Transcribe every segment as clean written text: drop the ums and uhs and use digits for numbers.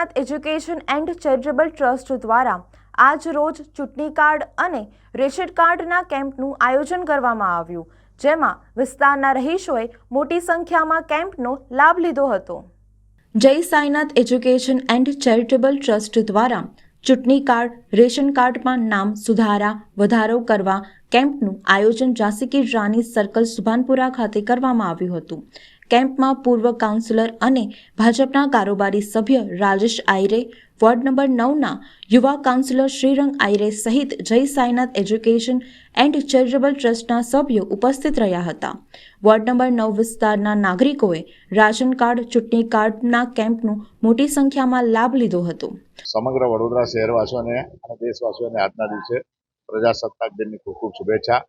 Sainath education and charitable trust દ્વારા આજ રોજ ચૂંટણી કાર્ડ અને રેશન કાર્ડના કેમ્પનું આયોજન કરવામાં આવ્યું, જેમાં વિસ્તારના રહીશોએ મોટી સંખ્યામાં કેમ્પનો લાભ લીધો હતો। જય Sainath education and charitable trust દ્વારા ચૂંટણી કાર્ડ, રેશન કાર્ડમાં નામ સુધારા વધારો કરવા કેમ્પનું આયોજન ઝાંસી રાની સર્કલ સુભાનપુરા ખાતે કરવામાં આવ્યું હતું। કેમ્પમાં પૂર્વ કાઉન્સિલર અને ભાજપના કારોબારી સભ્ય રાજેશ આયરે, વોર્ડ નંબર 9ના યુવા કાઉન્સિલર શ્રીરંગ આયરે સહિત જય સાઈનાથ એજ્યુકેશન એન્ડ ચેરિટેબલ ટ્રસ્ટના સભ્યો ઉપસ્થિત રહ્યા હતા। વોર્ડ નંબર 9 વિસ્તારના નાગરિકોએ રાશન કાર્ડ, ચૂંટણી કાર્ડના કેમ્પનો મોટી સંખ્યામાં લાભ લીધો હતો। સમગ્ર વડોદરા શહેરવાસીઓને અને દેશવાસીઓને આજના દિવસે પ્રજાસત્તાક દિનની ખૂબ ખૂબ શુભેચ્છા।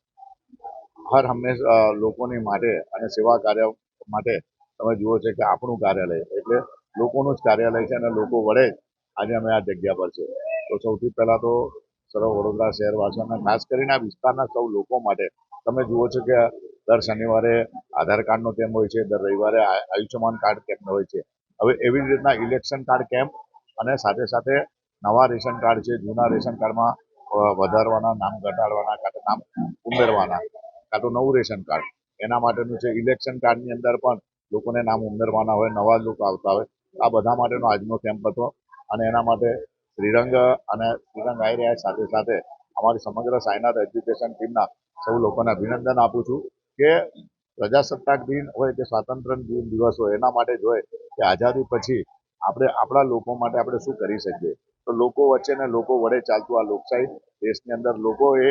હર હંમેશા લોકોની માટે અને સેવા કાર્ય માટે તમે જુઓ છે કે આપણું કાર્યાલય એટલે લોકોનું જ કાર્યાલય છે અને લોકો વડે આજે અમે આ જગ્યા પર છે। તો સૌથી પહેલાં તો સર્વ વડોદરા શહેરવાસીઓને ખાસ કરીને આ વિસ્તારના સૌ લોકો માટે તમે જુઓ છો કે દર શનિવારે આધાર કાર્ડનો કેમ્પ હોય છે, દર રવિવારે આયુષ્યમાન કાર્ડ કેમ્પ હોય છે। હવે એવી જ રીતના ઇલેક્શન કાર્ડ કેમ્પ અને સાથે સાથે નવા રેશન કાર્ડ છે, જૂના રેશન કાર્ડમાં વધારવાના, નામ ઘટાડવાના, કાં તો નામ ઉમેરવાના, કાં તો નવું રેશન કાર્ડ એના માટેનું છે। ઇલેક્શન કાર્ડની અંદર પણ લોકોને નામ ઉમેરવાના હોય, નવા લોકો આવતા હોય, આ બધા માટેનો આજનો કેમ્પ હતો અને એના માટે શ્રીરંગ આયરે સાથે સાથે અમારી સમગ્ર સાઈનાથ એજ્યુકેશન ટીમના સૌ લોકોને અભિનંદન આપું છું કે પ્રજાસત્તાક દિન હોય કે સ્વાતંત્ર્ય દિવસ હોય એના માટે જોઈએ કે આઝાદી પછી આપણે આપણા લોકો માટે આપણે શું કરી શકીએ। તો લોકો વચ્ચે ને લોકો વડે ચાલતું આ લોકશાહી દેશની અંદર લોકોએ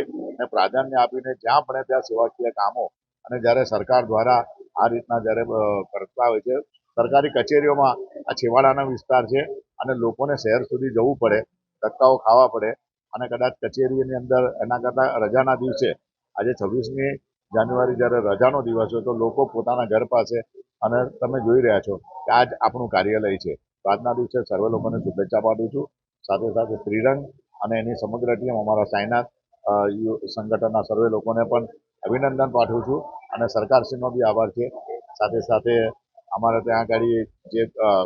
પ્રાધાન્ય આપીને જ્યાં પણ ત્યાં સેવાકીય કામો અને જ્યારે સરકાર દ્વારા આ રીતના જ્યારે કરતા હોય છે, સરકારી કચેરીઓમાં આ છેવાડાનો વિસ્તાર છે અને લોકોને શહેર સુધી જવું પડે, ધક્કાઓ ખાવા પડે અને કદાચ કચેરીની અંદર એના કરતાં રજાના દિવસે આજે 26મી જાન્યુઆરી જ્યારે રજાનો દિવસ હોય તો લોકો પોતાના ઘર પાસે અને તમે જોઈ રહ્યા છો કે આજ આપણું કાર્યાલય છે। તો આજના દિવસે સર્વે લોકોને શુભેચ્છા પાઠવું છું। સાથે સાથે શ્રીરંગ અને એની સમગ્ર ટીમ અમારા સાઈનાથ સંગઠનના સર્વે લોકોને પણ અભિનંદન પાઠવું છું અને સરકારશ્રીનો બી આભાર છે। સાથે સાથે અમારે ત્યાં આગળ જે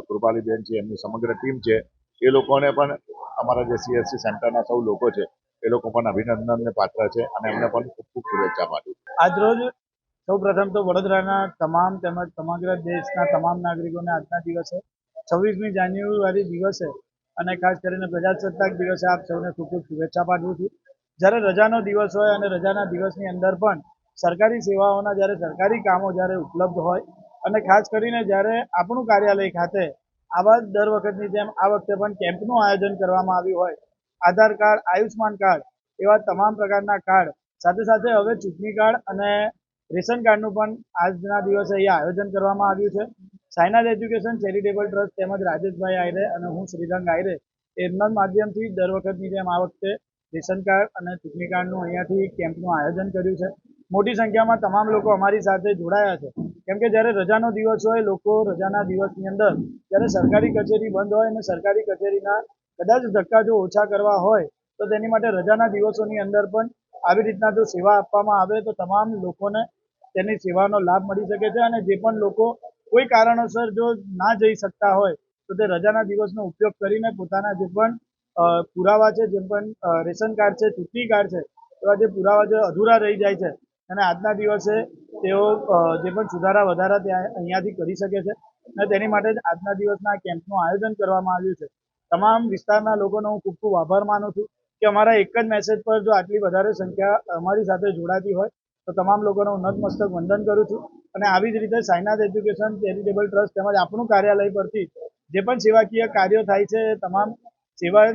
કૃપાલીબેન છે એમની સમગ્ર ટીમ છે એ લોકોને પણ અમારા જે CSC સેન્ટરના સૌ લોકો છે એ લોકો પણ અભિનંદનને પાત્ર છે અને એમને પણ ખૂબ ખૂબ શુભેચ્છા પાઠવું। આજરોજ સૌ પ્રથમ તો વડોદરાના તમામ તેમજ સમગ્ર દેશના તમામ નાગરિકોને આજના દિવસે 26મી જાન્યુઆરી દિવસે અને ખાસ કરીને પ્રજાસત્તાક દિવસે આપ સૌને ખૂબ ખૂબ શુભેચ્છા પાઠવું છું। જ્યારે રજાનો દિવસ હોય અને રજાના દિવસની અંદર પણ સરકારી સેવાઓના જ્યારે સરકારી કામો જ્યારે ઉપલબ્ધ હોય અને ખાસ કરીને જ્યારે આપણું કાર્યાલય ખાતે આવા દર વખતની જેમ આ વખતે પણ કેમ્પનું આયોજન કરવામાં આવ્યું હોય, આધાર કાર્ડ, આયુષ્માન કાર્ડ એવા તમામ પ્રકારના કાર્ડ સાથે સાથે હવે ચૂંટણી કાર્ડ અને રેશન કાર્ડનું પણ આજના દિવસે અહીંયા આયોજન કરવામાં આવ્યું છે। સાઈનાથ એજ્યુકેશન ચેરિટેબલ ટ્રસ્ટ તેમજ રાજેશભાઈ આયરે અને હું શ્રીરંગ આયરે એમના માધ્યમથી દર વખતની જેમ આ વખતે રેશન કાર્ડ અને ચૂંટણી કાર્ડનું અહીંયાથી કેમ્પનું આયોજન કર્યું છે। મોટી સંખ્યામાં તમામ લોકો અમારી સાથે જોડાયા છે, કેમ કે જ્યારે રજાનો દિવસ હોય, લોકો રજાના દિવસની અંદર જ્યારે સરકારી કચેરી બંધ હોય અને સરકારી કચેરીના કદાચ ધક્કા જો ઓછા કરવા હોય તો તેની માટે રજાના દિવસોની અંદર પણ આવી રીતના જો સેવા આપવામાં આવે તો તમામ લોકોને તેની સેવાનો લાભ મળી શકે છે અને જે પણ લોકો કોઈ કારણોસર જો ના જઈ શકતા હોય તો તે રજાના દિવસનો ઉપયોગ કરીને પોતાના જે પણ પુરાવા છે, જેમ પણ રેશન કાર્ડ છે, ચૂંટણી કાર્ડ છે, એવા જે પુરાવા જે અધૂરા રહી જાય છે અને આજના દિવસે તેઓ જે પણ સુધારા વધારા ત્યાં અહીંયાથી કરી શકે છે અને તેની માટે જ આજના દિવસના કેમ્પનું આયોજન કરવામાં આવ્યું છે। તમામ વિસ્તારના લોકોનો હું ખૂબ ખૂબ આભાર માનું છું કે અમારા એક જ મેસેજ પર જો આટલી વધારે સંખ્યા અમારી સાથે જોડાતી હોય તો તમામ લોકોને હું નતમસ્તક વંદન કરું છું અને આવી જ રીતે સાઈનાથ એજ્યુકેશન ચેરિટેબલ ટ્રસ્ટ તેમજ આપણું કાર્યાલય પરથી જે પણ સેવાકીય કાર્યો થાય છે એ તમામ સેવા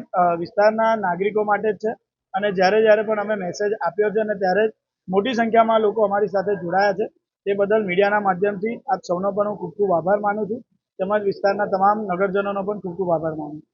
વિસ્તારના નાગરિકો માટે જ છે અને જ્યારે પણ અમે મેસેજ આપ્યો છે અને ત્યારે જ મોટી સંખ્યામાં લોકો અમારી સાથે જોડાયા છે। તે બદલ મીડિયાના માધ્યમથી આપ સૌનો પણ હું ખૂબ ખૂબ આભાર માનું છું તેમજ વિસ્તારના તમામ નગરજનોનો પણ ખૂબ ખૂબ આભાર માનું છું।